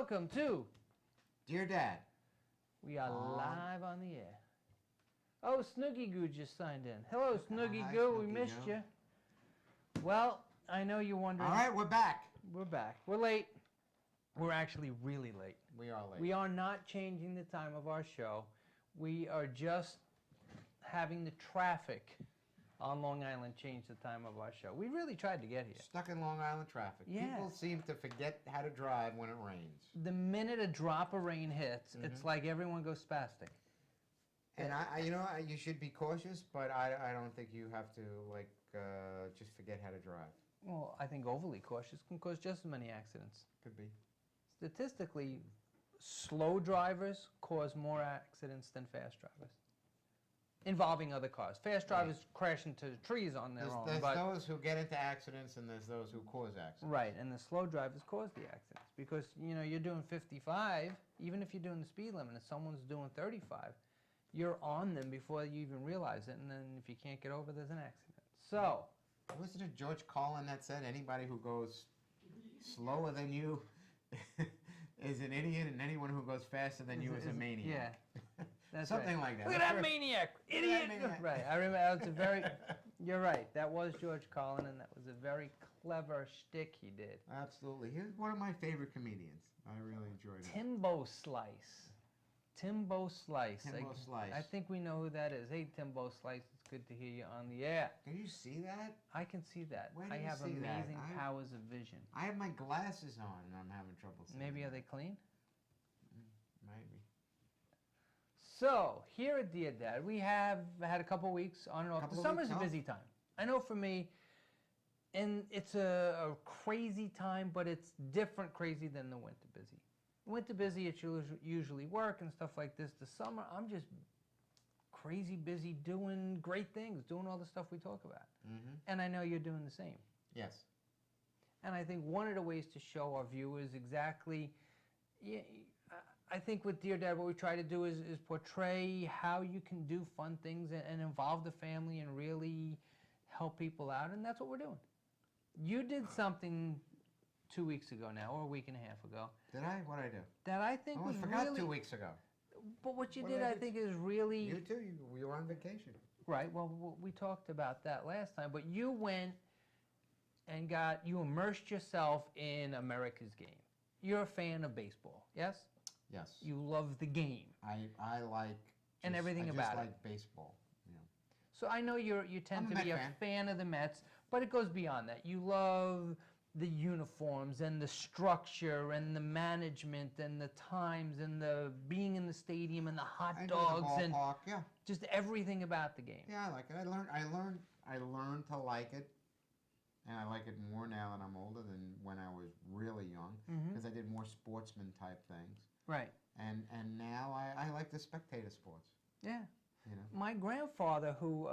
welcome to Dear Dad. We Are Live on the Air. Oh, Snoogie Goo just signed in. Hello, Snoogie Goo. We missed you. Well, I know you're wondering. All right, we're back. We're back. We're late. We're actually really late. We are late. We are not changing the time of our show. We are just having the traffic on Long Island change the time of our show. We really tried to get here. Stuck in Long Island traffic. Yeah. People seem to forget how to drive when it rains. The minute a drop of rain hits, it's like everyone goes spastic. And you should be cautious, but I don't think you have to just forget how to drive. Well, I think overly cautious can cause just as many accidents. Could be. Statistically, slow drivers cause more accidents than fast drivers, involving other cars. Fast drivers crash into trees on their own. There's those who get into accidents, and there's those who cause accidents. Right, and the slow drivers cause the accidents because you're doing 55, even if you're doing the speed limit, and someone's doing 35, you're on them before you even realize it, and then if you can't get over, there's an accident. So, wasn't it George Carlin that said anybody who goes slower than you is an idiot, and anyone who goes faster than you is a maniac? Yeah. That's something right. like that. Look at that maniac, idiot! Right, I remember that was a very. You're right. That was George Carlin, and that was a very clever shtick he did. Absolutely, he was one of my favorite comedians. I really enjoyed it. Timbo Slice. Timbo Slice. Timbo Slice. I think we know who that is. Hey, Timbo Slice, it's good to hear you on the air. Can you see that? I can see that. Where do I you have see that? amazing powers of vision. I have my glasses on, and I'm having trouble seeing. Maybe are they clean? Maybe. So, here at Dear Dad, we have had a couple weeks on and off. The summer's a busy time. I know for me, and it's a crazy time, but it's different crazy than the winter busy. Winter busy, it's usually work and stuff like this. The summer, I'm just crazy busy doing great things, doing all the stuff we talk about. And I know you're doing the same. Yes. And I think one of the ways to show our viewers exactly, I think with Dear Dad, what we try to do is portray how you can do fun things and involve the family and really help people out, and that's what we're doing. You did something 2 weeks ago now, or a week and a half ago. Did I? What did I do? That I think was forgot really, 2 weeks ago. But what you did, I think, is really... You too. You were on vacation. Right. Well, we talked about that last time. But you went and you immersed yourself in America's game. You're a fan of baseball, yes? Yes. You love the game. I like... And everything about it. I just like baseball. Yeah. So I know you tend to be a fan of the Mets, but it goes beyond that. You love the uniforms and the structure and the management and the times and the being in the stadium and the hot dogs and just everything about the game. Yeah, I like it. I learned to like it, and I like it more now that I'm older than when I was really young, because I did more sportsman type things. Right. And now I like the spectator sports. Yeah. My grandfather, who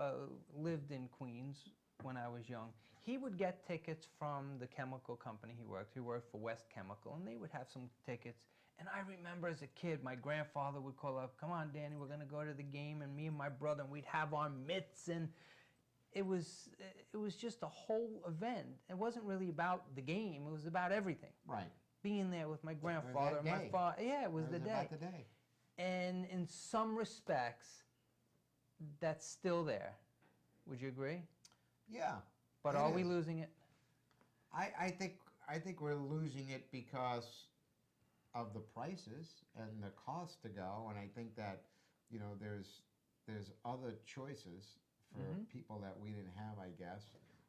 lived in Queens when I was young, he would get tickets from the chemical company he worked. He worked for West Chemical, and they would have some tickets. And I remember as a kid, my grandfather would call up, "Come on, Danny, we're going to go to the game," and me and my brother, and we'd have our mitts, and it was just a whole event. It wasn't really about the game. It was about everything. Right. Being there with my grandfather and my father. Yeah, it was the day. About the day. And in some respects, that's still there. Would you agree? Yeah. But are we losing it? I think we're losing it because of the prices and the cost to go, and I think that there's other choices for people that we didn't have, I guess,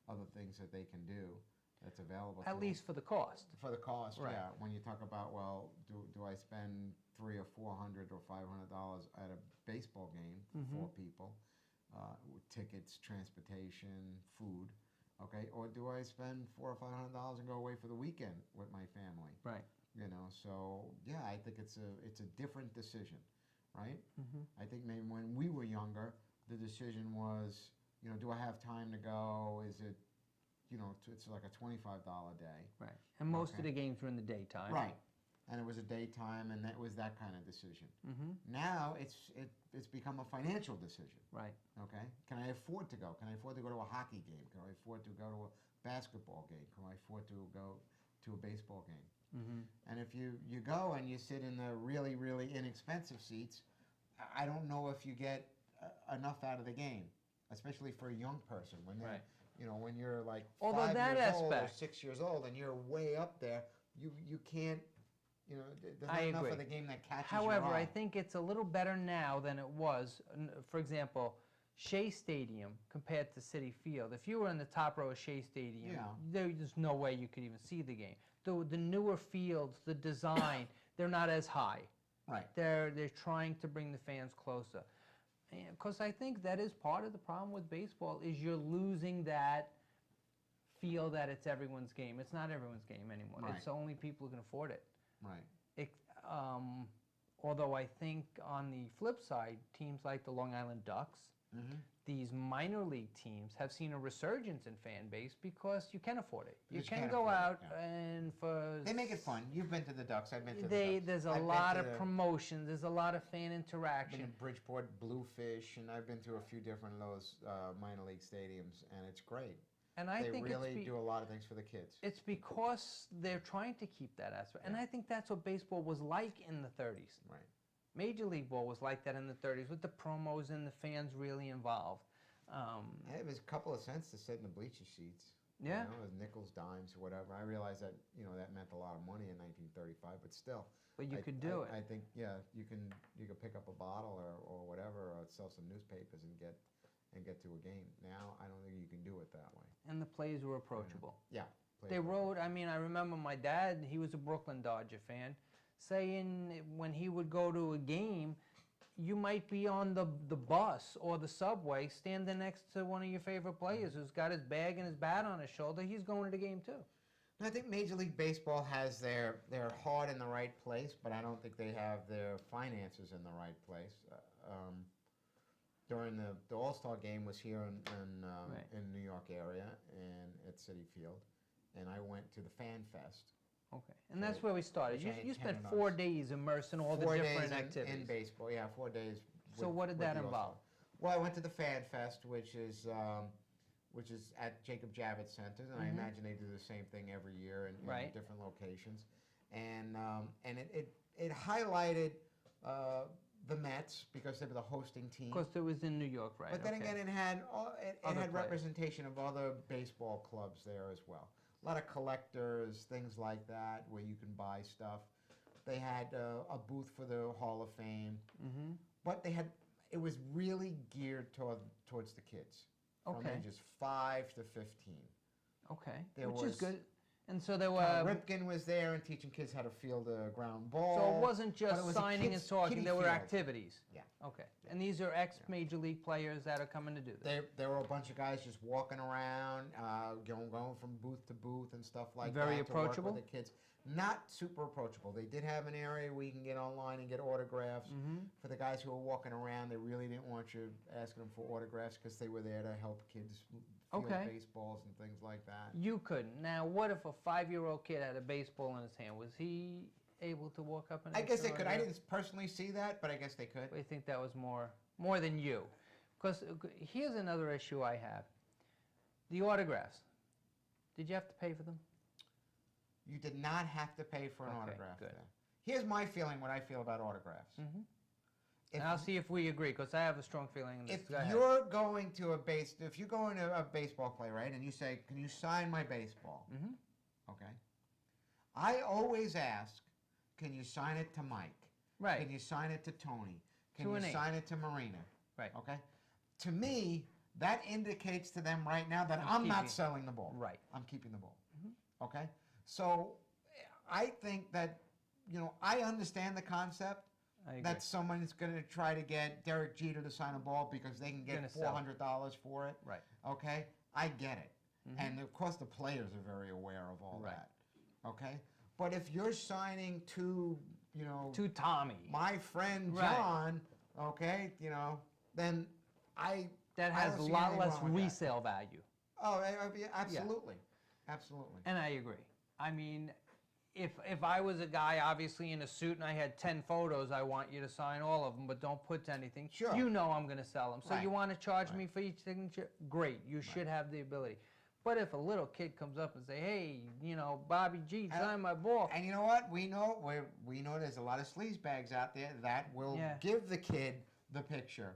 other things that they can do that's available. At least for the cost. For the cost, right. Yeah. When you talk about, well, do I spend $300 or $400 or $500 at a baseball game for 4 people? With tickets, transportation, food, okay? Or do I spend $400 or $500 and go away for the weekend with my family? Right. So yeah, I think it's a different decision, right? I think maybe when we were younger, the decision was, do I have time to go? Is it, it's like a $25 day. Right. And most of the games were in the daytime. Right. And it was a daytime, and that was that kind of decision. Now it's become a financial decision. Right. Okay. Can I afford to go? Can I afford to go to a hockey game? Can I afford to go to a basketball game? Can I afford to go to a baseball game? And if you go and you sit in the really, really inexpensive seats, I don't know if you get enough out of the game, especially for a young person. When they're, when you're like 5 years old or 6 years old and you're way up there, you can't, there's not enough of the game that catches your eye. However, I think it's a little better now than it was. For example, Shea Stadium compared to Citi Field. If you were in the top row of Shea Stadium, there's no way you could even see the game. The newer fields, the design, they're not as high. Right. They're trying to bring the fans closer. Because I think that is part of the problem with baseball is you're losing that feel that it's everyone's game. It's not everyone's game anymore. Right. It's only people who can afford it. Right. Although I think on the flip side, teams like the Long Island Ducks, these minor league teams have seen a resurgence in fan base because you can afford it. You can go out and they make it fun. You've been to the Ducks. I've been to the Ducks. There's a lot of promotions. There's a lot of fan interaction. I've been in Bridgeport, Bluefish, and I've been to a few different of those minor league stadiums, and it's great. And I think they really do a lot of things for the kids. It's because they're trying to keep that aspect. And I think that's what baseball was like in the 30s. Right. Major League Ball was like that in the 30s with the promos and the fans really involved. It was a couple of cents to sit in the bleacher seats. Yeah. It was nickels, dimes, or whatever. I realized that, that meant a lot of money in 1935, but still. But you could do it. I think, you could pick up a bottle or whatever, or sell some newspapers and get to a game. Now, I don't think you can do it that way. And the plays were approachable. Yeah. They rode, I remember my dad, he was a Brooklyn Dodger fan, saying when he would go to a game, you might be on the bus or the subway standing next to one of your favorite players who's got his bag and his bat on his shoulder. He's going to the game too. I think Major League Baseball has their heart in the right place, but I don't think they have their finances in the right place. During the All-Star game was here in New York area and at Citi Field, and I went to the Fan Fest. Okay, and that's where we started. You spent 4 days immersed in all the different activities. In baseball, 4 days. So what did that involve? Well, I went to the Fan Fest, which is at Jacob Javits Center, and I imagine they do the same thing every year in different locations. And it highlighted the Mets because they were the hosting team. Because it was in New York, right? But then again, it had representation of other baseball clubs there as well. A lot of collectors, things like that, where you can buy stuff. They had a booth for the Hall of Fame, but it was really geared towards the kids, from ages 5 to 15. Okay, which is good. And so there were Ripken was there and teaching kids how to field a ground ball. So it wasn't just signing and talking. There were activities. Yeah. Okay. And these are ex-major league players that are coming to do this. There were a bunch of guys just walking around, going from booth to booth and stuff like that. Very approachable? To work with the kids. Not super approachable. They did have an area where you can get online and get autographs. For the guys who were walking around, they really didn't want you asking them for autographs because they were there to help kids field baseballs and things like that. You couldn't. Now, what if a 5-year-old kid had a baseball in his hand? Was he able to walk up and... I guess they could. I didn't personally see that, but I guess they could. But I think that was more than you. Because here's another issue I have. The autographs. Did you have to pay for them? You did not have to pay for an autograph. Good. Here's my feeling, what I feel about autographs. And I'll see if we agree, because I have a strong feeling in this. If you're going to a baseball play, right, and you say, "Can you sign my baseball?" Okay. I always ask, "Can you sign it to Mike?" Right. Can you sign it to Tony? Can you sign it to Marina? Right. Okay. To me, that indicates to them right now that I'm not selling the ball. Right. I'm keeping the ball. Okay. So, I think that I understand the concept. That someone's going to try to get Derek Jeter to sign a ball because they can get $400 for it. Right. Okay? I get it. And, of course, the players are very aware of all that. Okay? But if you're signing to, to Tommy, my friend John, okay, then that has a lot less resale value. Oh, absolutely. Yeah. Absolutely. And I agree. I mean, if I was a guy, obviously, in a suit and I had 10 photos, I want you to sign all of them, but don't put anything. Sure. You know I'm going to sell them. So you want to charge me for each signature? Great. You should have the ability. But if a little kid comes up and say, hey, you know, Bobby G, sign my ball. And you know what? We know there's a lot of sleazebags out there that will give the kid the picture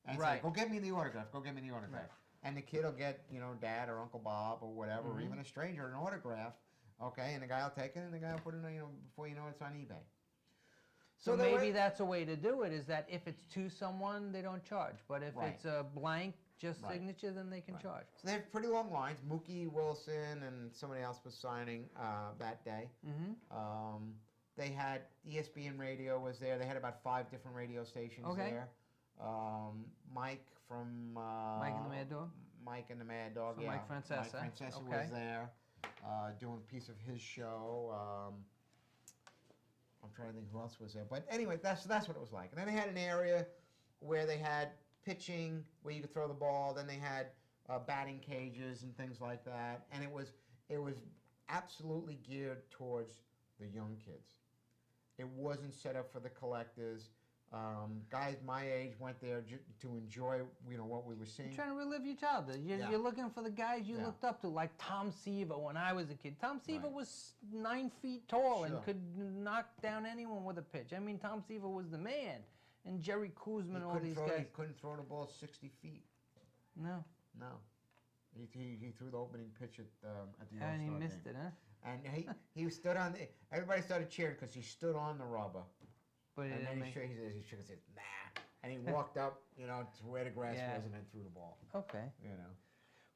and say, go get me the autograph, go get me the autograph. Right. And the kid will get, you know, Dad or Uncle Bob or whatever, or even a stranger, an autograph, okay, and the guy will take it and the guy will put it, you know, before you know it's on eBay. So maybe that's a way to do it, is that if it's to someone, they don't charge. But if it's a blank, just signature, then they can charge. So they have pretty long lines. Mookie Wilson and somebody else was signing that day. They had ESPN Radio was there. They had about 5 different radio stations there. Mike from Mike and the Mad Dog? Mike and the Mad Dog, so Mike Francesa. Mike Francesa was there doing a piece of his show. I'm trying to think who else was there. But anyway, that's what it was like. And then they had an area where they had pitching, where you could throw the ball. Then they had batting cages and things like that. And it was absolutely geared towards the young kids. It wasn't set up for the collectors. Guys my age went there to enjoy, you know, what we were seeing. You're trying to relive your childhood. You're looking for the guys you looked up to, like Tom Seaver when I was a kid. Tom Seaver was 9 feet tall and could knock down anyone with a pitch. I mean, Tom Seaver was the man. And Jerry Koosman and all these guys. He couldn't throw the ball 60 feet. No. No. He threw the opening pitch at the All-Star game. And he missed it, huh? And he stood on the, everybody started cheering because he stood on the rubber. But and then he shook his head, nah. And he walked up, you know, to where the grass was and then threw the ball. Okay. You know.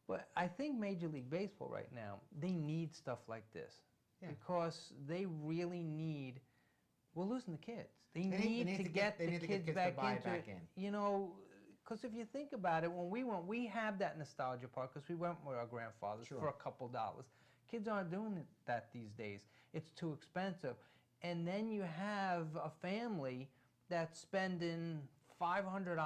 But I think Major League Baseball right now, they need stuff like this. Because they really need, we're losing the kids. They need to get the kids back into it. You know, because if you think about it, when we went, we have that nostalgia part because we went with our grandfathers for a couple $. Kids aren't doing that these days. It's too expensive. And then you have a family that's spending $500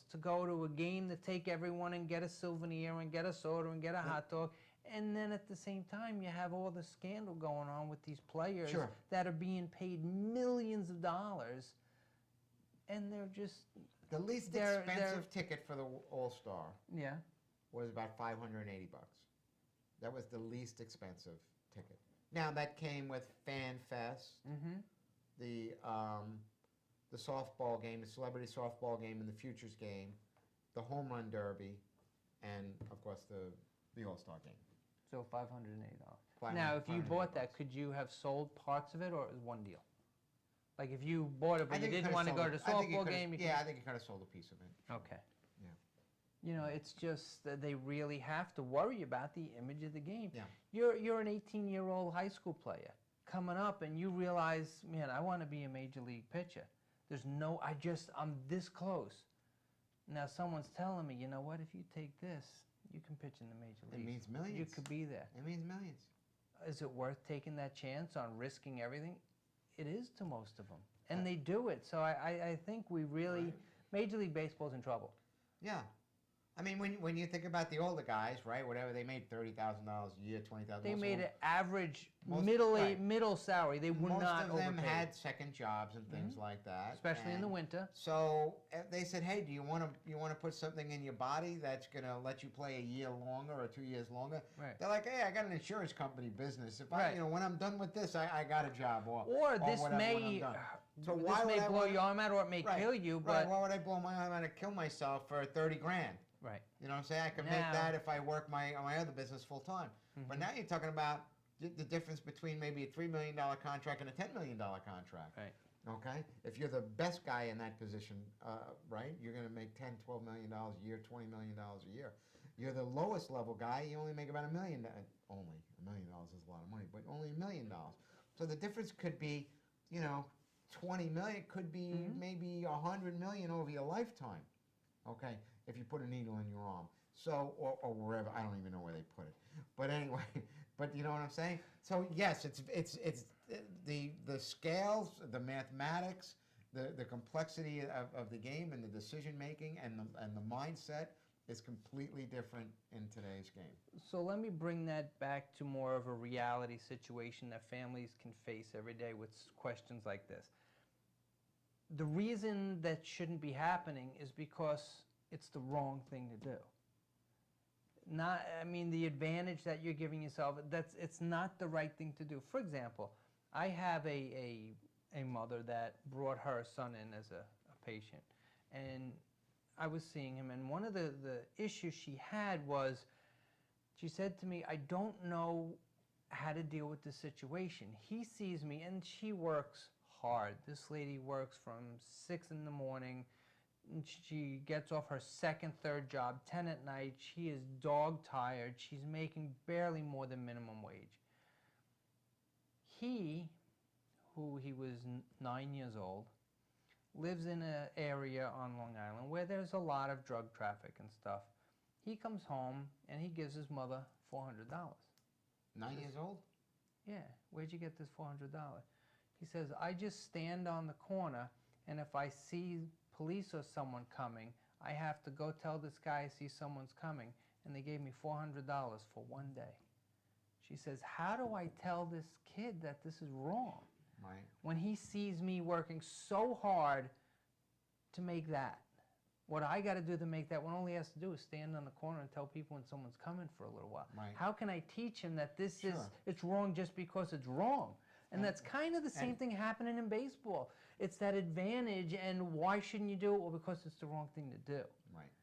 to go to a game to take everyone and get a souvenir and get a soda and get a hot dog. And then at the same time, you have all the scandal going on with these players that are being paid millions of dollars. And they're just... The least expensive ticket for the All-Star was about $580. That was the least expensive ticket. Now, that came with Fan Fest, the softball game, the celebrity softball game, and the Futures game, the Home Run Derby, and, of course, the All-Star game. So $580. Now, if you bought that, could you have sold parts of it, or it was one deal? Like, if you bought it, but you didn't want to go to the softball game? I think you could have sold a piece of it. Okay. You know, it's just that they really have to worry about the image of the game. You're an 18-year-old high school player coming up, and you realize, man, I want to be a major league pitcher. There's no, I'm this close. Now someone's telling me, you know what, if you take this, you can pitch in the major leagues. It means millions. You could be there. It means millions. Is it worth taking that chance on risking everything? It is to most of them. And they do it. So I think we really, Major League Baseball's in trouble. Yeah. I mean, when you think about the older guys, right, whatever, they made $30,000 a year, $20,000. They made an average middle salary. They were not overpaid. Most of them had second jobs and things like that. Especially in the winter. So they said, hey, do you want to put something in your body that's going to let you play a year longer or 2 years longer? Right. They're like, hey, I got an insurance company business. If I, when I'm done with this, I got a job. Or this may... So this may blow your arm out, or it may kill you, but... Why would I blow my arm out and kill myself for $30,000? Right. You know what I'm saying? I could make that if I work my other business full time. But now you're talking about the difference between maybe a $3 million contract and a $10 million contract. Right. Okay? If you're the best guy in that position, right, you're going to make $10, $12 million a year, $20 million a year. You're the lowest level guy, you only make about $1 million. Only $1 million is a lot of money, but only $1 million. So the difference could be, you know, 20 million, could be maybe 100 million over your lifetime. Okay, if you put a needle in your arm. So, or wherever, I don't even know where they put it. But anyway, but you know what I'm saying? So yes, it's the scales, the mathematics, the complexity of the game and the decision making and the mindset is completely different in today's game. So let me bring that back to more of a reality situation that families can face every day with questions like this. The reason that shouldn't be happening is because it's the wrong thing to do. I mean, the advantage that you're giving yourself, it's not the right thing to do. For example, I have a mother that brought her son in as a patient, and I was seeing him, and one of the issues she had was, she said to me, I don't know how to deal with the situation. He sees me, and she works hard. This lady works from 6 in the morning. She gets off her second, third job, 10 at night. She is dog tired. She's making barely more than minimum wage. He was 9 years old, lives in an area on Long Island where there's a lot of drug traffic and stuff. He comes home and he gives his mother $400. 9 years old? Yeah, where'd you get this $400? He says, I just stand on the corner, and if I see police or someone coming, I have to go tell this guy I see someone's coming, and they gave me $400 for one day. She says, how do I tell this kid that this is wrong? Right. When he sees me working so hard to make that. What I got to do to make that, what all he has to do is stand on the corner and tell people when someone's coming for a little while. Right. How can I teach him that it's wrong just because it's wrong? And that's kind of the same thing happening in baseball. It's that advantage, and why shouldn't you do it? Well, because it's the wrong thing to do. Right.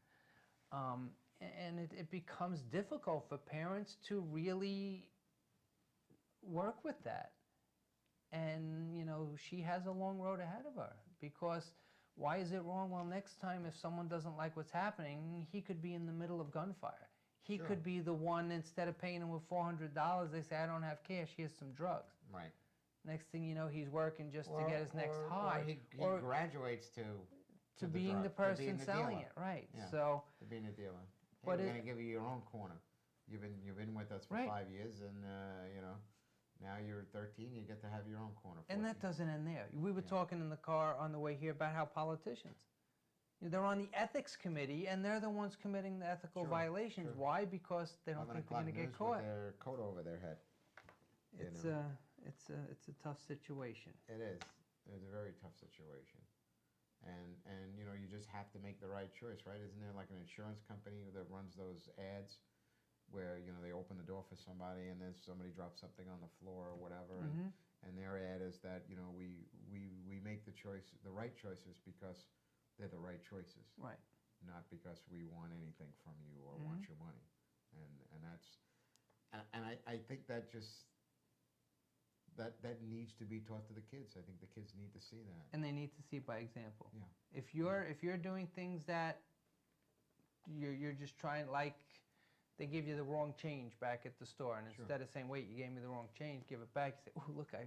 And it becomes difficult for parents to really work with that. And, you know, she has a long road ahead of her, because why is it wrong? Well, next time if someone doesn't like what's happening, he could be in the middle of gunfire. He could be the one, instead of paying him with $400, they say, I don't have cash, here's some drugs. Right. Next thing you know, he's working just to get his next high. Or he graduates to being the person selling it, right? Yeah, so to being a dealer. Hey, but we're going to give you your own corner. You've been with us for 5 years, and you know, now you're 13. You get to have your own corner. And that doesn't end there. We were talking in the car on the way here about how politicians, they're on the ethics committee, and they're the ones committing the ethical violations. Why? Because they don't think they're going to get caught. With their coat over their head. It's a tough situation. It is. It's a very tough situation. And you know, you just have to make the right choice, right? Isn't there like an insurance company that runs those ads where, you know, they open the door for somebody and then somebody drops something on the floor or whatever, and their ad is that, you know, we make the right choices because they're the right choices. Right. Not because we want anything from you or want your money. And that's, and I think that just, that needs to be taught to the kids. I think the kids need to see that. And they need to see it by example. Yeah. If you're doing things that you're just trying, like they give you the wrong change back at the store, and instead of saying, wait, you gave me the wrong change, give it back, you say, oh, look, I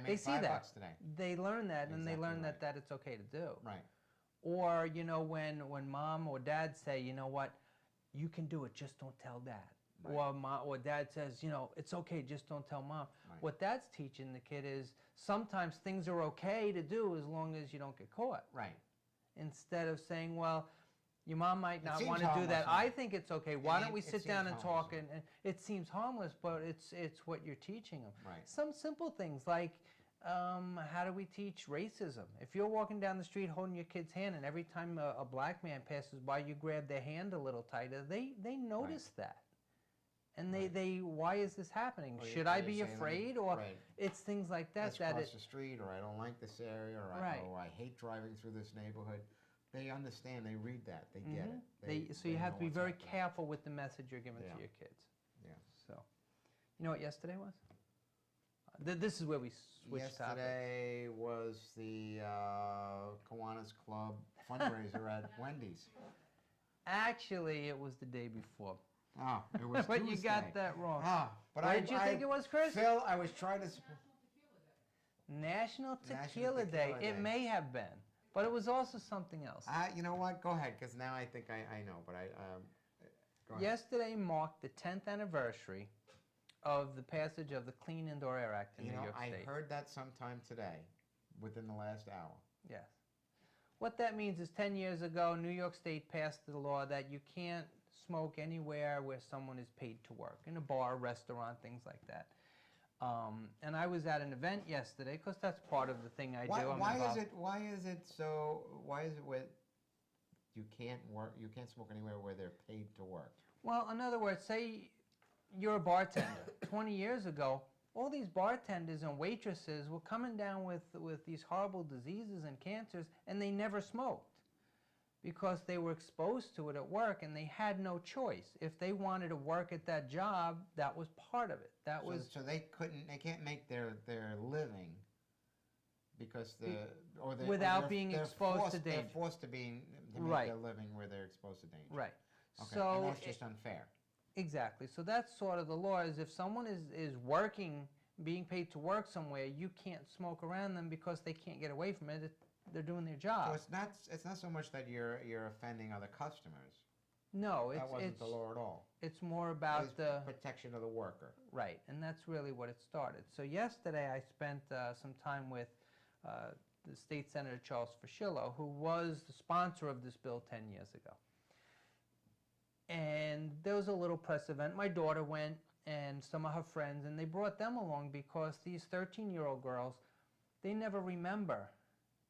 made $5 today. They learn that, and they learn that it's okay to do. Right. Or, you know, when mom or dad say, you know what, you can do it, just don't tell dad. Right. Or dad says, you know, it's okay, just don't tell mom. Right. What that's teaching the kid is sometimes things are okay to do as long as you don't get caught. Right. Instead of saying, well, your mom might not want to do that. I think it's okay. Why don't we sit down and talk? And it seems harmless, but it's what you're teaching them. Right. Some simple things like, how do we teach racism? If you're walking down the street holding your kid's hand, and every time a black man passes by, you grab their hand a little tighter, they notice that. And they why is this happening? Should I be afraid? Or it's things like that. Let's cross the street, or I don't like this area, or I hate driving through this neighborhood. They understand, they read that, they get it. So you have to be very careful with the message you're giving to your kids. Yeah. So, you know what yesterday was? This is where we switched topics. Yesterday was the Kiwanis Club fundraiser at Wendy's. Actually, it was the day before. Oh, it was But Tuesday. you got that wrong. Oh, but What did you think it was, Chris? Phil, I was trying to... National Tequila Day. It may have been. But it was also something else. You know what? Go ahead, because now I think I know. But go ahead. Yesterday marked the 10th anniversary of the passage of the Clean Indoor Air Act in New York State. I heard that sometime today, within the last hour. Yes. What that means is 10 years ago, New York State passed the law that you can't smoke anywhere where someone is paid to work, in a bar, restaurant, things like that. And I was at an event yesterday, because that's part of the thing I do. Why is it with, you can't smoke anywhere where they're paid to work. Well, in other words, say you're a bartender. 20 years ago, all these bartenders and waitresses were coming down with these horrible diseases and cancers, and they never smoked because they were exposed to it at work, and they had no choice. If they wanted to work at that job, that was part of it. So they can't make their living because without being exposed to danger. They're forced to make their living where they're exposed to danger. Right. Okay. So and that's just unfair. Exactly. So that's sort of the law, is if someone is working, being paid to work somewhere, you can't smoke around them because they can't get away from it. They're doing their job. So it's not so much that you're offending other customers. No, that wasn't the law at all. It's more about the protection of the worker. Right, and that's really what it started. So yesterday I spent some time with the State Senator Charles Fuschillo, who was the sponsor of this bill 10 years ago. And there was a little press event. My daughter went, and some of her friends, and they brought them along because these 13-year-old girls, they never remember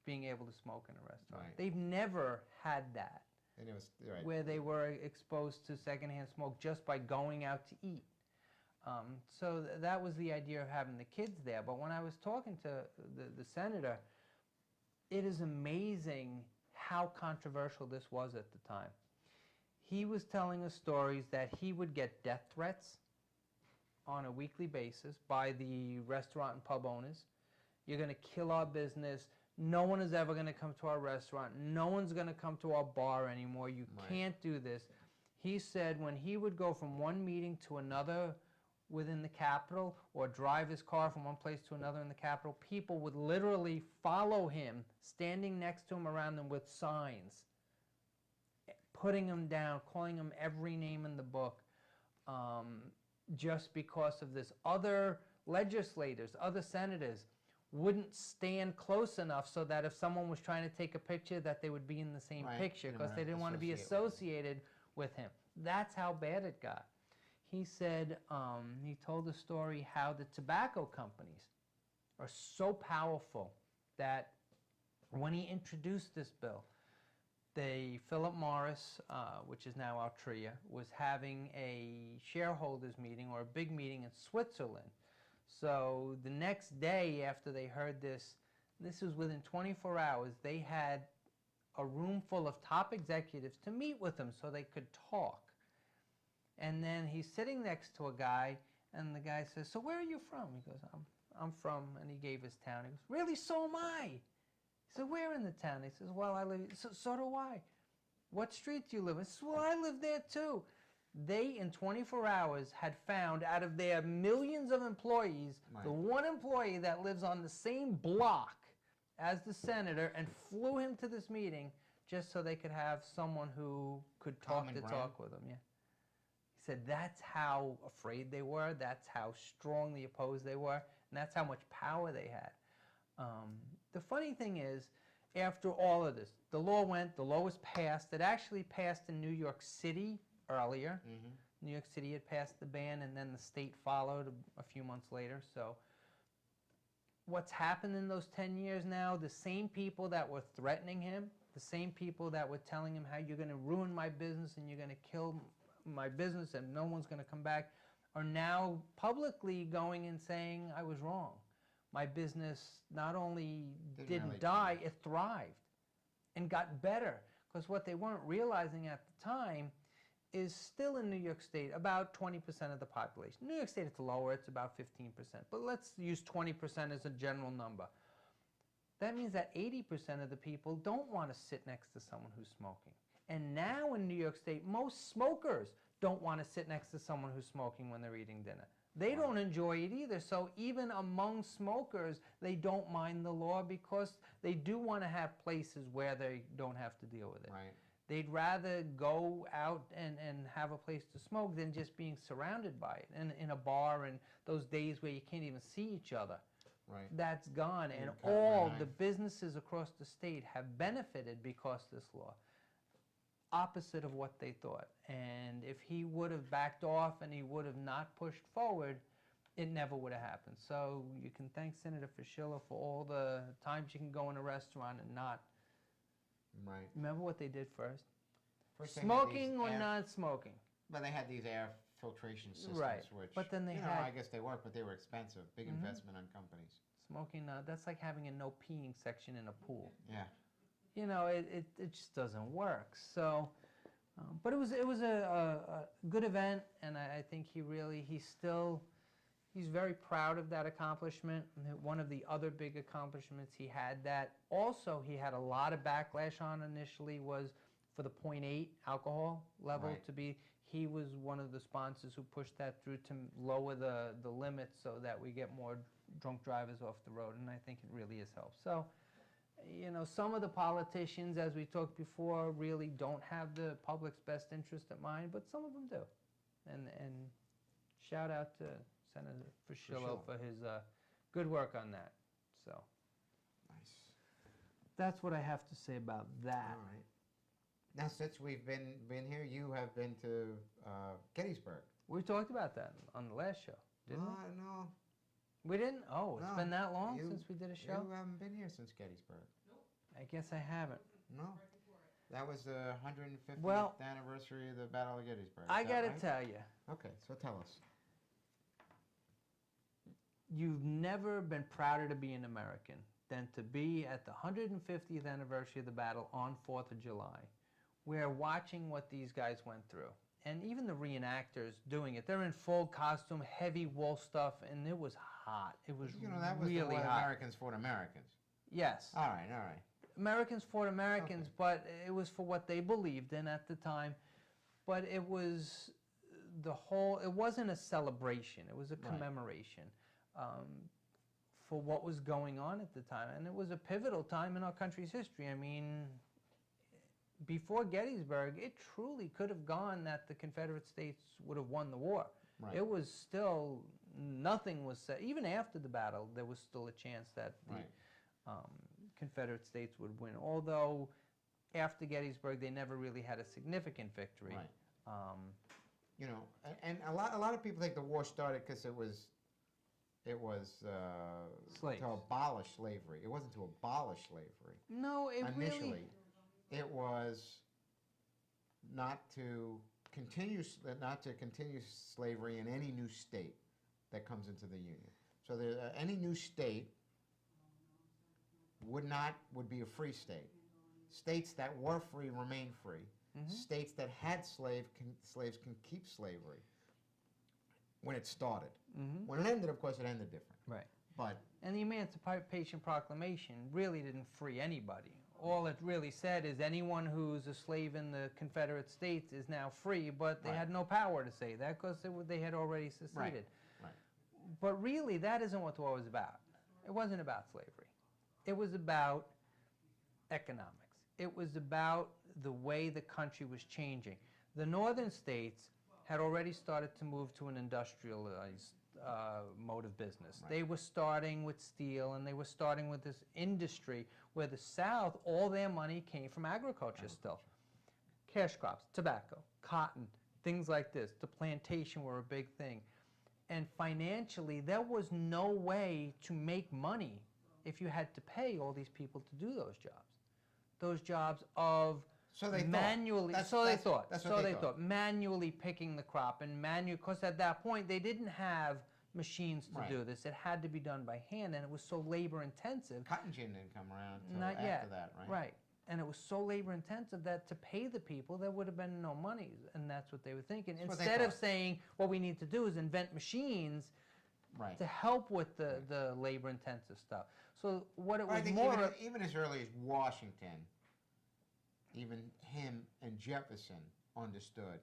being able to smoke in a restaurant. Right. They've never had that, and it was, right. where they were exposed to secondhand smoke just by going out to eat. So that was the idea of having the kids there. But when I was talking to the senator, it is amazing how controversial this was at the time. He was telling us stories that he would get death threats on a weekly basis by the restaurant and pub owners. You're going to kill our business. No one is ever going to come to our restaurant. No one's going to come to our bar anymore. You can't do this. He said when he would go from one meeting to another within the Capitol or drive his car from one place to another in the Capitol, people would literally follow him, standing next to him around them with signs, putting him down, calling him every name in the book, just because of this. Other legislators, other senators wouldn't stand close enough so that if someone was trying to take a picture, that they would be in the same picture because they didn't want to be associated with him. That's how bad it got. He said, he told the story how the tobacco companies are so powerful that when he introduced this bill, Philip Morris, which is now Altria, was having a shareholders meeting or a big meeting in Switzerland. So the next day after they heard this was within 24 hours, they had a room full of top executives to meet with him so they could talk. And then he's sitting next to a guy, and the guy says, "So where are you from?" He goes, I'm from, and he gave his town. He goes, "Really? So am I." He said, "Where in the town?" He says, "Well, I live." So do I. "What street do you live in?" He says, "Well, I live there too." They, in 24 hours, had found out of their millions of employees, the one employee that lives on the same block as the senator, and flew him to this meeting just so they could have someone who could talk with him. Yeah. He said that's how afraid they were, that's how strongly opposed they were, and that's how much power they had. The funny thing is, after all of this, the law was passed. It actually passed in New York City earlier. New York City had passed the ban, and then the state followed a few months later. So what's happened in those 10 years now, the same people that were threatening him, the same people that were telling him how you're going to ruin my business and you're going to kill my business and no one's going to come back, are now publicly going and saying, "I was wrong. My business not only didn't die, it thrived and got better." Because what they weren't realizing at the time is still in New York State, about 20% of the population. New York State, it's lower, it's about 15%. But let's use 20% as a general number. That means that 80% of the people don't want to sit next to someone who's smoking. And now in New York State, most smokers don't want to sit next to someone who's smoking when they're eating dinner. They don't enjoy it either. So even among smokers, they don't mind the law because they do want to have places where they don't have to deal with it. Right. They'd rather go out and have a place to smoke than just being surrounded by it. And in a bar and those days where you can't even see each other. Right. That's gone. And all the businesses across the state have benefited because of this law. Opposite of what they thought. And if he would have backed off and he would have not pushed forward, it never would have happened. So you can thank Senator Fuschillo for all the times you can go in a restaurant and not. Right. Remember what they did first? First they had these Smoking or air- non-smoking. But they had these air filtration systems, Right. which, But then they you know, had- I guess they work, but they were expensive. Big Mhm. investment on companies. Smoking, that's like having a no peeing section in a pool. Yeah. You know, it just doesn't work. So, but it was a good event, and I think he's very proud of that accomplishment. And one of the other big accomplishments he had that also he had a lot of backlash on initially was for the 0.8 alcohol level Right. to be. He was one of the sponsors who pushed that through to lower the limits so that we get more drunk drivers off the road, and I think it really has helped. So, you know, some of the politicians, as we talked before, really don't have the public's best interest at mind, but some of them do. And shout out to Senator Fischillo for his good work on that. So Nice. that's what I have to say about that. All right. Now, since we've been here, you have been to Gettysburg. We talked about that on the last show, didn't we? No. We didn't? Oh, it's No, been that long you- since we did a show? You haven't been here since Gettysburg. I guess I haven't. No. That was the 150th Well, anniversary of the Battle of Gettysburg. I Is that gotta right? tell you, Okay, so tell us. you've never been prouder to be an American than to be at the 150th anniversary of the battle on 4th of July. We're watching what these guys went through. And even the reenactors doing it, they're in full costume, heavy wool stuff, and it was hot. It was You know, that was really the way hot. Americans fought Americans. Yes. All right. Americans fought Americans, Okay. but it was for what they believed in at the time. But it was it wasn't a celebration, it was a Right. commemoration for what was going on at the time. And it was a pivotal time in our country's history. I mean, before Gettysburg, it truly could have gone that the Confederate States would have won the war. Right. It was still, nothing was said. Even after the battle, there was still a chance that the Right. Confederate States would win. Although, after Gettysburg, they never really had a significant victory. Right. You know, and a lot of people think the war started because it was Slaves. to abolish slavery. It wasn't to abolish slavery. No, it Initially, really... it was not to continue slavery in any new state that comes into the Union. So any new state would be a free state. States that were free remain free. Mhm. States that had slaves can keep slavery when it started. Mhm. When it ended, of course, it ended different. Right. But And the Emancipation Proclamation really didn't free anybody. All it really said is anyone who's a slave in the Confederate States is now free, but they Right. had no power to say that because they had already seceded. Right. But really, that isn't what the war was about. It wasn't about slavery. It was about economics. It was about the way the country was changing. The northern states had already started to move to an industrialized mode of business. Right. They were starting with steel, and they were starting with this industry where the South, all their money came from agriculture still. Cash crops, tobacco, cotton, things like this. The plantation were a big thing. And financially, there was no way to make money if you had to pay all these people to do those jobs. Those jobs of so they manually, thought. so they thought, That's so what they thought, manually picking the crop and because at that point they didn't have machines to Right. do this. It had to be done by hand, and it was so labor intensive. Cotton gin didn't come around until Not after yet. that, right? Right. And it was so labor intensive that to pay the people, there would have been no money, and that's what they were thinking. That's what they Instead of thought. saying, what we need to do is invent machines Right. to help with the labor intensive stuff. So what it Well, I was think more... even as early as Washington, even him and Jefferson understood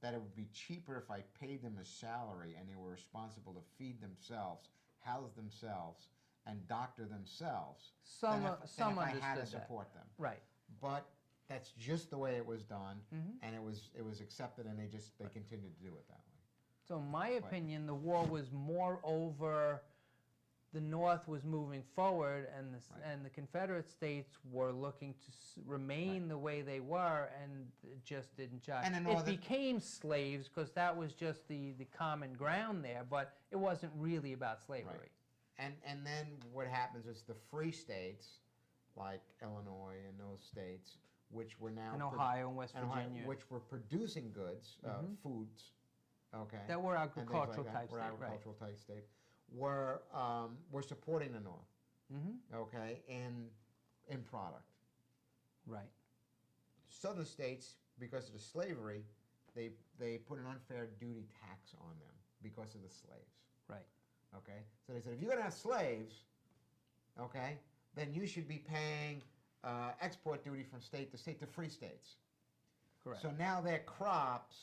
that it would be cheaper if I paid them a salary and they were responsible to feed themselves, house themselves, and doctor themselves Some than if I had to understood that. support them. Right. But that's just the way it was done, Mhm. and it was accepted, and they continued to do it that way. So in my opinion, the war was more over the North was moving forward, and the Confederate States were looking to remain the way they were, and it just didn't jive. And the It Northern- became slaves because that was just the common ground there, but it wasn't really about slavery. Right. And then what happens is the free states, like Illinois and those states, which were now in Ohio and West and Ohio, Virginia, which were producing goods, foods, okay, that were and things agricultural like that, type were state, agricultural type state, were supporting the North, right? okay, in product. Right. Southern states, because of the slavery, they put an unfair duty tax on them because of the slaves. Right. Okay, so they said if you're going to have slaves, okay, then you should be paying export duty from state to free states. Correct. So now their crops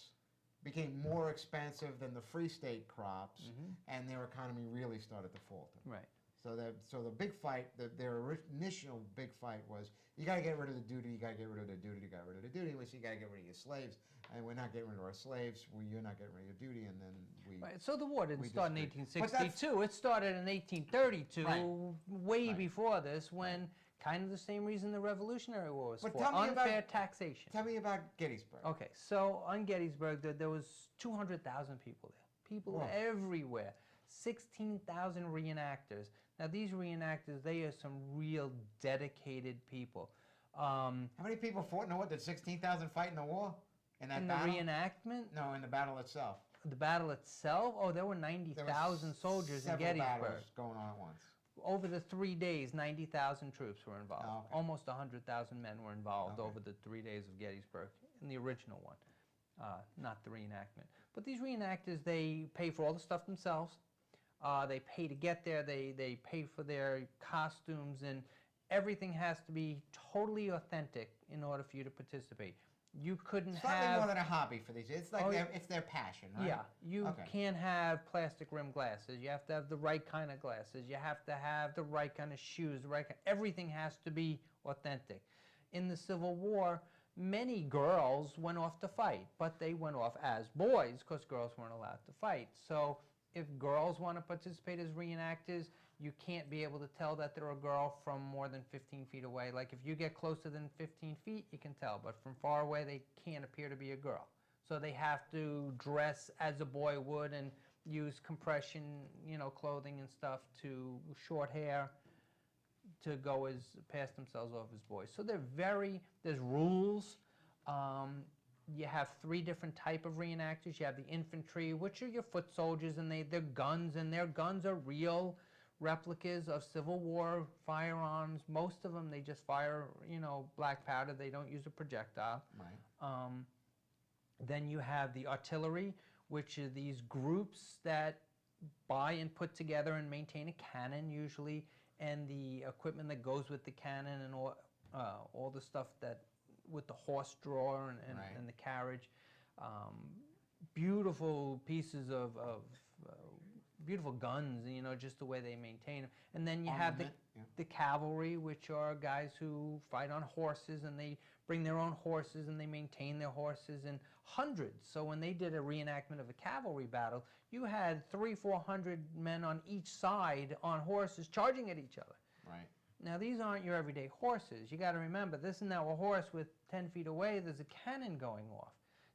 became more expensive than the free state crops, and their economy really started to falter. Right. So the big fight, their initial big fight was, you got to get rid of the duty, you got to get rid of the duty, you got rid of the duty, which you got to get rid of your slaves, and we're not getting rid of our slaves, you're not getting rid of your duty, and then we... Right. So the war didn't we start in disagreed. 1862, it started in 1832, Right. way Right. before this, when kind of the same reason the Revolutionary War was But for, tell me unfair about- taxation. Tell me about Gettysburg. Okay, so on Gettysburg, there was 200,000 people there. People Whoa. everywhere. 16,000 reenactors. Now these reenactors, they are some real dedicated people. How many people fought in the war? Did 16,000 fight in the war? In that In battle? the reenactment, No, in the battle itself. the battle itself, oh, there were There 90,000 was soldiers in several Gettysburg. battles going on at once. Over the 3 days, 90,000 troops were involved. Oh, okay. Almost 100,000 men were involved Okay. over the 3 days of Gettysburg, in the original one, not the reenactment. But these reenactors, they pay for all the stuff themselves. They pay to get there. They pay for their costumes, and everything has to be totally authentic in order for you to participate. You couldn't Slightly have... more than a hobby for these. It's like Oh, it's their passion, right? Yeah, you Okay. can't have plastic rim glasses. You have to have the right kind of glasses. You have to have the right kind of shoes. Everything has to be authentic. In the Civil War, many girls went off to fight, but they went off as boys because girls weren't allowed to fight. So if girls want to participate as reenactors, you can't be able to tell that they're a girl from more than 15 feet away. Like if you get closer than 15 feet, you can tell, but from far away, they can't appear to be a girl. So they have to dress as a boy would and use compression, clothing and stuff, to short hair, to go as, pass themselves off as boys. So there's rules. You have 3 different type of reenactors. You have the infantry, which are your foot soldiers, and they're guns, and their guns are real replicas of Civil War firearms. Most of them, they just fire, black powder. They don't use a projectile. Right. Then you have the artillery, which are these groups that buy and put together and maintain a cannon, usually, and the equipment that goes with the cannon, and all the stuff that with the horse drawer and, Right. and the carriage. Beautiful pieces of beautiful guns, just the way they maintain them. And then you have Armament, yeah. the cavalry, which are guys who fight on horses, and they bring their own horses and they maintain their horses in hundreds. So when they did a reenactment of a cavalry battle, you had 300-400 men on each side on horses charging at each other. Right. Now these aren't your everyday horses. You got to remember, this is now a horse with 10 feet away, there's a cannon going off.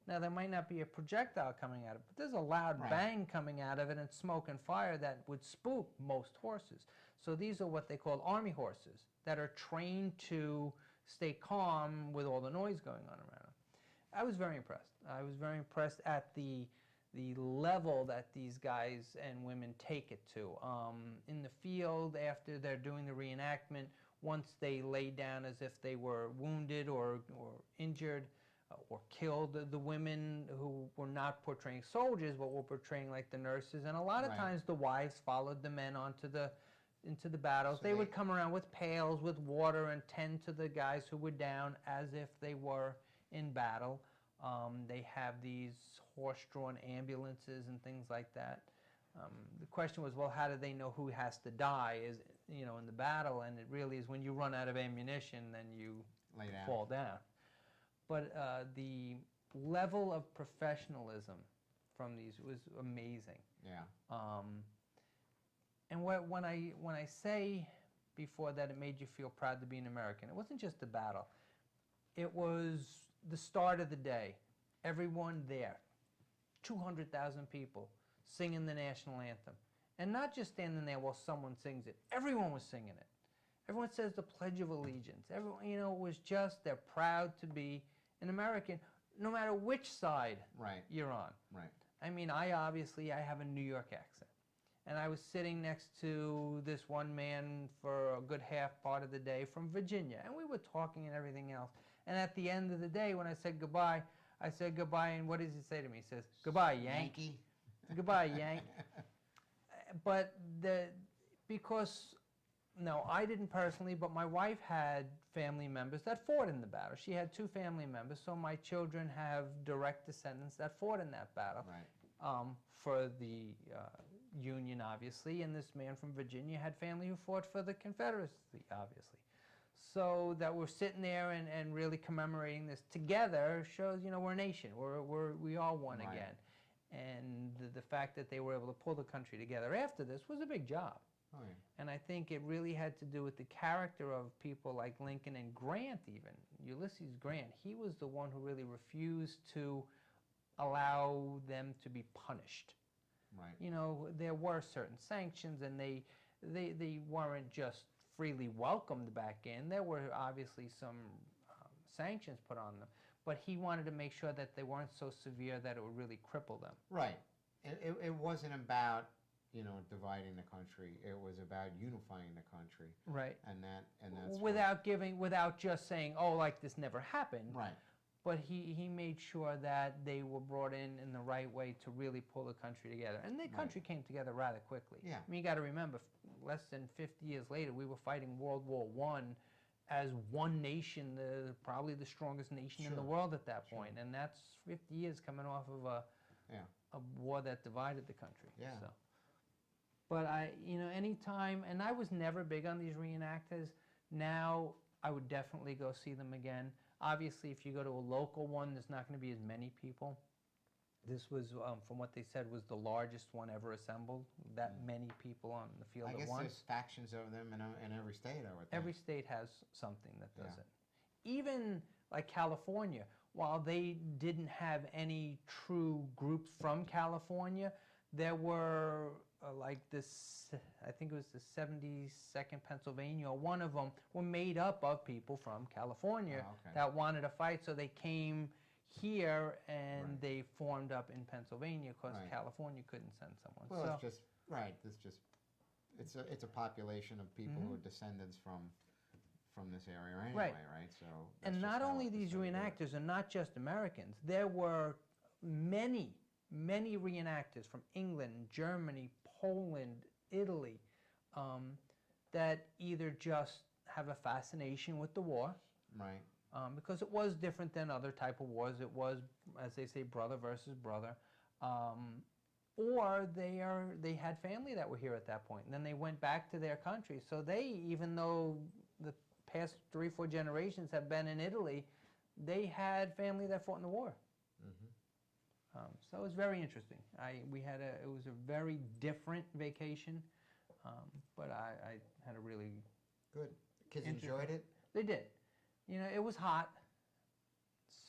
Now there might not be a projectile coming out of it, but there's a loud Right. bang coming out of it and smoke and fire that would spook most horses. So these are what they call army horses that are trained to stay calm with all the noise going on around them. I was very impressed. I was very impressed at the level that these guys and women take it to. In the field, after they're doing the reenactment, once they lay down as if they were wounded or injured or killed, the women who were not portraying soldiers but were portraying like the nurses, and a lot of Right. times the wives followed the men into the battles. So they would they- come around with pails with water and tend to the guys who were down as if they were in battle. They have these horse-drawn ambulances and things like that. The question was, well, how do they know who has to die in the battle? And it really is when you run out of ammunition, then you Lay down. fall down. But the level of professionalism from these was amazing. Yeah. And when I say before that it made you feel proud to be an American, it wasn't just the battle. It was the start of the day. Everyone there, 200,000 people singing the national anthem. And not just standing there while someone sings it. Everyone was singing it. Everyone says the Pledge of Allegiance. Everyone, you know, it was just, they're proud to be an American, no matter which side you're on. Right. I mean, I have a New York accent. And I was sitting next to this one man for a good half part of the day from Virginia. And we were talking and everything else. And at the end of the day, when I said goodbye, and what does he say to me? He says, "Goodbye, Yank." Yankee. Goodbye, Yank. But no, I didn't personally, but my wife had family members that fought in the battle. She had 2 family members, so my children have direct descendants that fought in that battle. Right. For the Union, obviously, and this man from Virginia had family who fought for the Confederacy, obviously. So that we're sitting there and really commemorating this together shows, you know, we're a nation. We are one again. And the fact that they were able to pull the country together after this was a big job. Oh, yeah. And I think it really had to do with the character of people like Lincoln and Grant even. Ulysses Grant, he was the one who really refused to allow them to be punished. Right. You know, there were certain sanctions, and they weren't just freely welcomed back in. There were obviously some sanctions put on them, but he wanted to make sure that they weren't so severe that it would really cripple them. Right. It wasn't about, you know, dividing the country. It was about unifying the country. Right. And that's without just saying, oh, like this never happened. Right. But he made sure that they were brought in the right way to really pull the country together. And the country came together rather quickly. Yeah. I mean, you got to remember, less than 50 years later, we were fighting World War I as one nation, probably the strongest nation in the world at that point. And that's 50 years coming off of a war that divided the country. Yeah. So. But you know, anytime, and I was never big on these reenactors. Now I would definitely go see them again. Obviously, if you go to a local one, there's not going to be as many people. This was, from what they said, was the largest one ever assembled. That many people on the field at once. I guess there's factions of them in every state, I would think. Every state has something that does it. Even like California, while they didn't have any true groups from California, there were like this, I think it was the 72nd Pennsylvania, or one of them, were made up of people from California that wanted to fight, so they came here and they formed up in Pennsylvania because California couldn't send someone. Well, so, it's a population of people who are descendants from this area anyway, right? So and not only these reenactors are not just Americans. There were many reenactors from England, Germany, Poland, Italy, that either just have a fascination with the war, because it was different than other type of wars. It was, as they say, brother versus brother, or they had family that were here at that point, and then they went back to their country. So they, even though the past 3 or 4 generations have been in Italy, they had family that fought in the war. So it was very interesting. It was a very different vacation, but I had a really good. Kids enjoyed it? They did. You know, it was hot,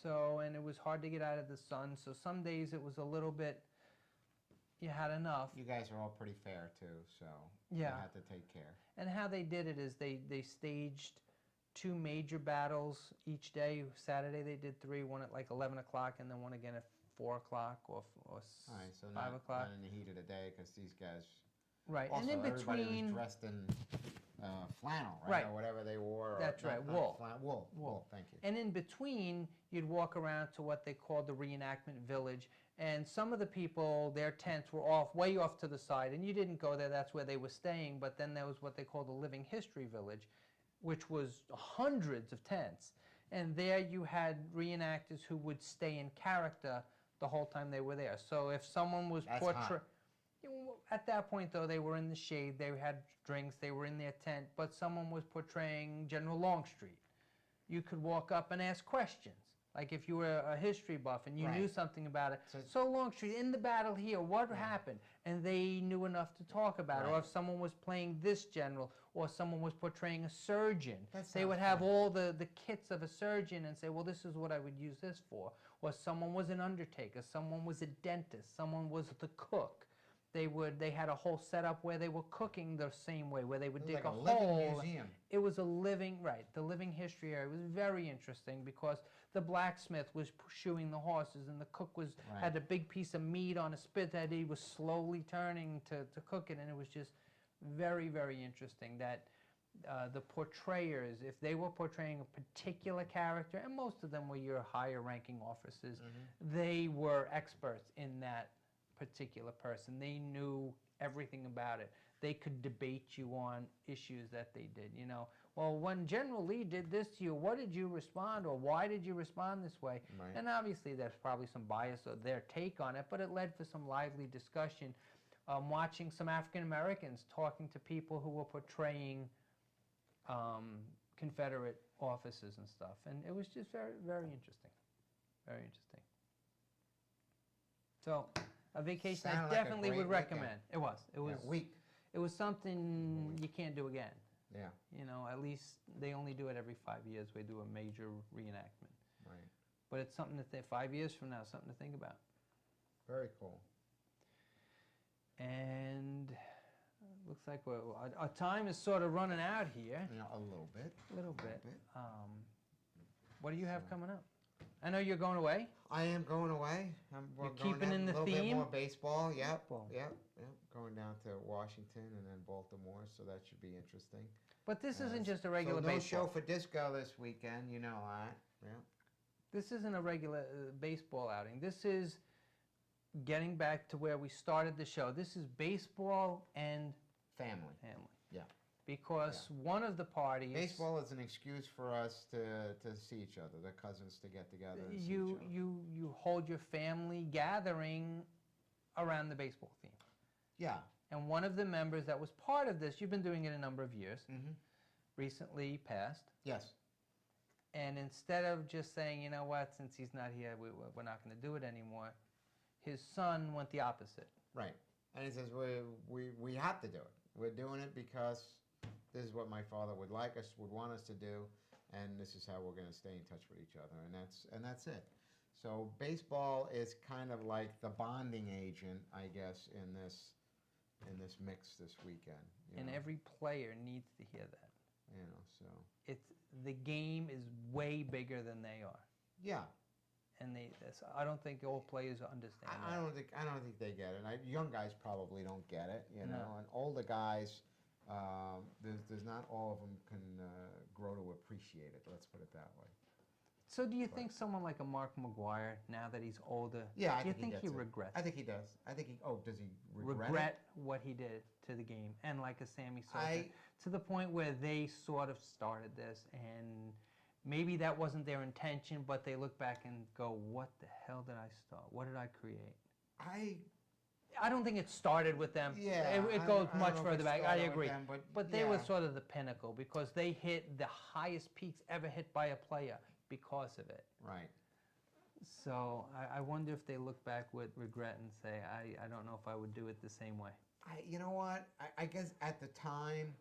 and it was hard to get out of the sun. So some days it was a little bit, you had enough. You guys are all pretty fair too, so you had to take care. And how they did it is they staged 2 major battles each day. Saturday they did 3, one at like 11 o'clock and then one again at 4 o'clock or 5 o'clock. Not in the heat of the day, because these guys. Right, also, and in between, everybody was dressed in flannel, right? Or whatever they wore. That's right, wool. Wool. Thank you. And in between, you'd walk around to what they called the reenactment village, and some of the people, their tents were way off to the side, and you didn't go there. That's where they were staying. But then there was what they called the living history village, which was hundreds of tents, and there you had reenactors who would stay in character the whole time they were there. So if someone was portraying, at that point though, they were in the shade, they had drinks, they were in their tent, but someone was portraying General Longstreet. You could walk up and ask questions. Like if you were a history buff and you knew something about it. So Longstreet, in the battle here, what happened? And they knew enough to talk about it. Or if someone was playing this general, or someone was portraying a surgeon, they would have all the kits of a surgeon and say, well, this is what I would use this for. Or someone was an undertaker, someone was a dentist, someone was the cook. They had a whole setup where they were cooking the same way, where they would It was dig like a a living hole. museum. It was a living, right, the living history area. It was very interesting because the blacksmith was shoeing the horses, and the cook was Right. had a big piece of meat on a spit that he was slowly turning to cook it, and it was just very, very interesting that the portrayers, if they were portraying a particular character, and most of them were your higher ranking officers, they were experts in that particular person. They knew everything about it. They could debate you on issues that they did, you know. Well, when General Lee did this to you, what did you respond, or why did you respond this way? Right. And obviously there's probably some bias or their take on it, but it led for some lively discussion. Watching some African Americans talking to people who were portraying Confederate officers and stuff, and it was just very, very interesting. Very interesting. So, a vacation Sounded I like a definitely great would recommend. weekend. It was. It was. Yeah, week. It was something you can't do again. Yeah. You know, at least they only do it every 5 years. They do a major reenactment. Right. But it's something to 5 years from now, something to think about. Very cool. And looks like our time is sort of running out here. You know, a little bit. A little bit. What do you have coming up? I know you're going away. I am going away. We're You're going keeping down in the a little bit theme? more baseball. Yep. Baseball. Yep. Going down to Washington and then Baltimore, so that should be interesting. But this isn't just a regular so no baseball. show for disco this weekend. You know that. Yeah. This isn't a regular baseball outing. This is getting back to where we started the show. This is baseball and Family. family. Yeah. Because one of the parties... Baseball is an excuse for us to see each other, the cousins to get together and see each other. You hold your family gathering around the baseball theme. Yeah. And one of the members that was part of this, you've been doing it a number of years, Mm-hmm. recently passed. Yes. And instead of just saying, you know what, since he's not here, we're not going to do it anymore, his son went the opposite. Right. And he says, we have to do it. We're doing it because this is what my father would want us to do, and this is how we're going to stay in touch with each other, and that's it. So baseball is kind of like the bonding agent, I guess, in this mix this weekend. And every player needs to hear that. You know, so the game is way bigger than they are. yeah. And I don't think all players understand I that. don't think they get it. Young guys probably don't get it, you know, No. and older guys, there's not all of them can grow to appreciate it. Let's put it that way. So do you think someone like a Mark McGuire, now that he's older, Yeah, I do you think think he regrets I think he does. I think he. Oh, does he regret regret what he did to the game? And like a Sammy Sosa, I- to the point where they sort of started this, and maybe that wasn't their intention, but they look back and go, what the hell did I start? What did I create? I don't think it started with them. Yeah, It I goes don't much know if further it back. I started with agree. them, But they were yeah. sort of the pinnacle because they hit the highest peaks ever hit by a player because of it. Right. So I wonder if they look back with regret and say, I don't know if I would do it the same way. You know what? I guess at the time,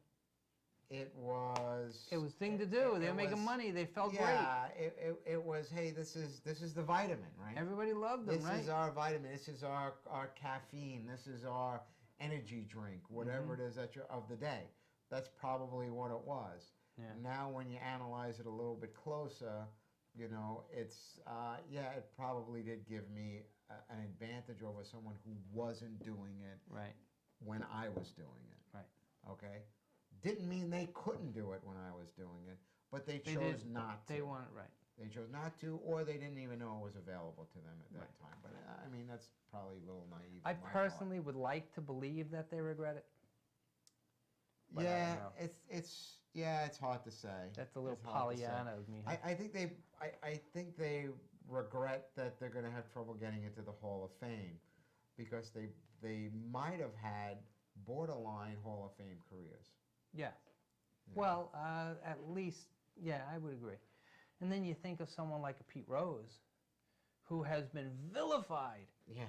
it was. It was thing to do. They were making money. They felt great. Yeah, it was. Hey, this is the vitamin, right? Everybody loved them, This right? is our vitamin. This is our caffeine. This is our energy drink. Whatever it is that of the day. That's probably what it was. Yeah. Now, when you analyze it a little bit closer, you know, it's it probably did give me an advantage over someone who wasn't doing it Right. when I was doing it. Right. Okay? Didn't mean they couldn't do it when I was doing it, but they chose not to. They wanted, right. They chose not to, or they didn't even know it was available to them at that time. But I mean, that's probably a little naive. I on my personally would like to believe that they regret it. part. but I Yeah, don't know. it's hard to say. That's a little It's hard to say. Pollyanna of me. I think they regret that they're going to have trouble getting into the Hall of Fame because they might have had borderline Hall of Fame careers. Yeah. Yeah. Well, at least, yeah, I would agree. And then you think of someone like a Pete Rose, who has been vilified. Yeah.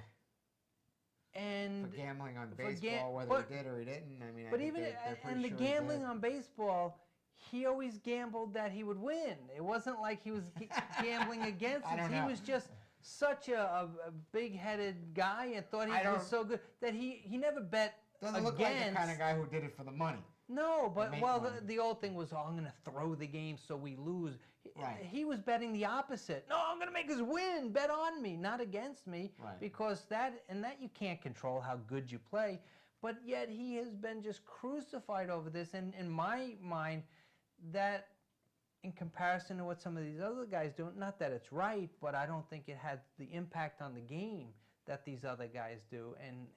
And For gambling on for baseball, whether but- he did or he didn't. I mean, I but think even they're pretty and the sure he gambling did. on baseball, he always gambled that he would win. It wasn't like he was gambling against I it. don't He know. was just such a big-headed guy and thought he was so good that he never bet Doesn't against. look like the kind of guy who did it for the money. No, but make well, money. the old thing was, oh, I'm going to throw the game so we lose. Right. He was betting the opposite. No, I'm going to make us win. Bet on me, not against me. Right. Because that you can't control how good you play. But yet he has been just crucified over this. And in my mind, that in comparison to what some of these other guys do, not that it's right, but I don't think it had the impact on the game that these other guys do. And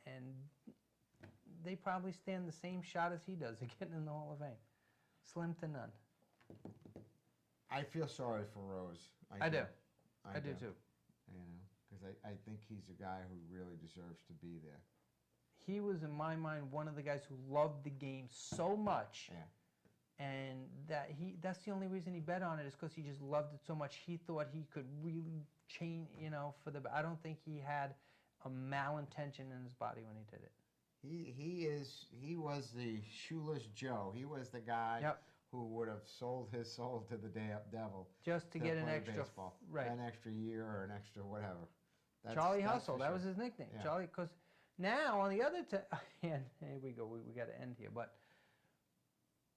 they probably stand the same shot as he does of getting in the Hall of Fame. Slim to none. I feel sorry for Rose. I do. I do too. You know, because I think he's a guy who really deserves to be there. He was, in my mind, one of the guys who loved the game so much. Yeah. And that's the only reason he bet on it, is because he just loved it so much. He thought he could really change, you know, I don't think he had a malintention in his body when he did it. He was the shoeless Joe. He was the guy who would have sold his soul to the devil just to get an extra baseball, right, an extra year or an extra whatever. Charlie Hustle, that was his nickname. Yeah. Charlie, because now on the other hand, here we go. We got to end here. But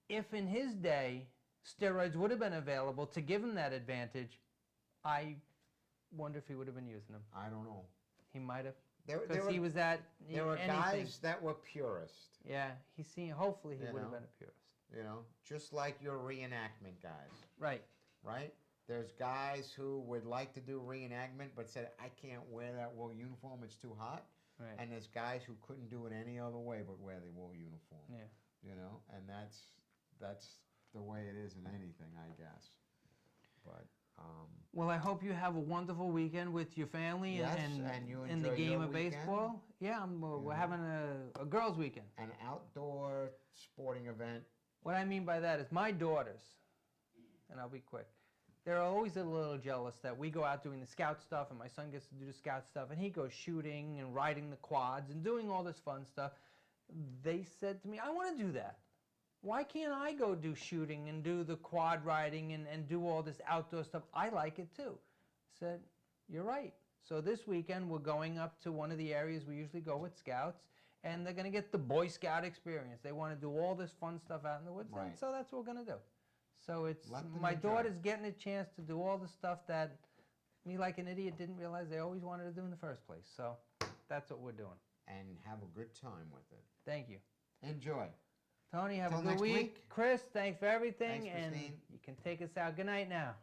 if in his day steroids would have been available to give him that advantage, I wonder if he would have been using them. I don't know. He might have. Because he was that. There were guys that were purist. Yeah, hopefully he would have been a purist. You know, just like your reenactment guys. Right. Right? There's guys who would like to do reenactment but said, I can't wear that wool uniform, it's too hot. Right. And there's guys who couldn't do it any other way but wear the wool uniform. Yeah. You know, and that's the way it is in anything, I guess. But well, I hope you have a wonderful weekend with your family and you in the enjoy game your of weekend? baseball. Yeah, we're having a girls' weekend. An outdoor sporting event. What I mean by that is my daughters, and I'll be quick, they're always a little jealous that we go out doing the scout stuff and my son gets to do the scout stuff and he goes shooting and riding the quads and doing all this fun stuff. They said to me, I want to do that. Why can't I go do shooting and do the quad riding and do all this outdoor stuff? I like it too. I said, you're right. So this weekend we're going up to one of the areas we usually go with scouts, and they're going to get the Boy Scout experience. They want to do all this fun stuff out in the woods, right. And so that's what we're going to do. So it's my daughter's getting a chance to do all the stuff that me, like an idiot, didn't realize they always wanted to do in the first place. So that's what we're doing. And have a good time with it. Thank you. Enjoy. Tony, have Till a good next week. Chris, thanks for everything. Thanks, and Christine. you can take us out. Good night now.